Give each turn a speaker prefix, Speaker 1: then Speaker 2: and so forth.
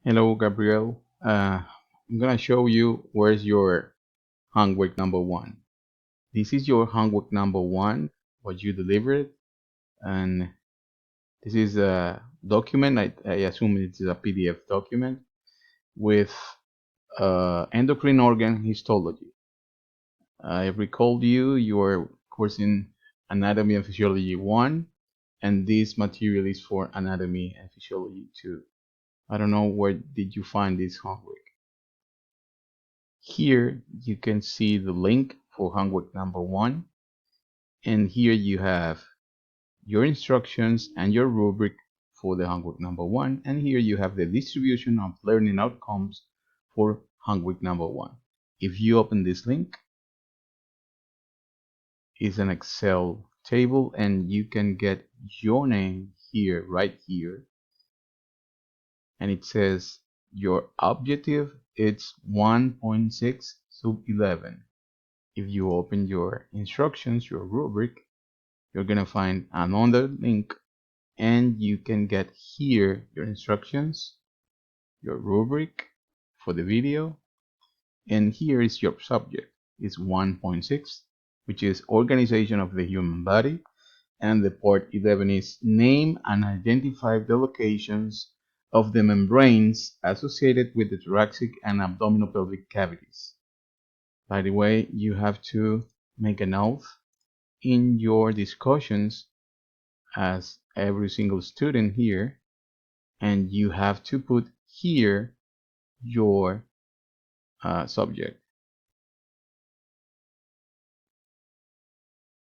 Speaker 1: Hello, Gabriel. I'm gonna show you where's your homework number one. This is your homework number one, what you delivered, and this is a document. I assume it's a PDF document with endocrine organ histology. I recalled you were coursing anatomy and physiology one, and this material is for anatomy and physiology two. I don't know where did you find this homework. Here you can see the link for homework number one, and here you have your instructions and your rubric for the homework number one, and here you have the distribution of learning outcomes for homework number one. If you open this link, it's an Excel table, and you can get your name here, right here, and it says your objective it's 1.6 sub 11. If you open your instructions, your rubric, you're gonna find another link, and you can get here your instructions, your rubric for the video, and here is your subject. It's 1.6, which is organization of the human body, and the part 11 is name and identify the locations of the membranes associated with the thoracic and abdominopelvic cavities. By the way, you have to make a note in your discussions as every single student here, and you have to put here your subject.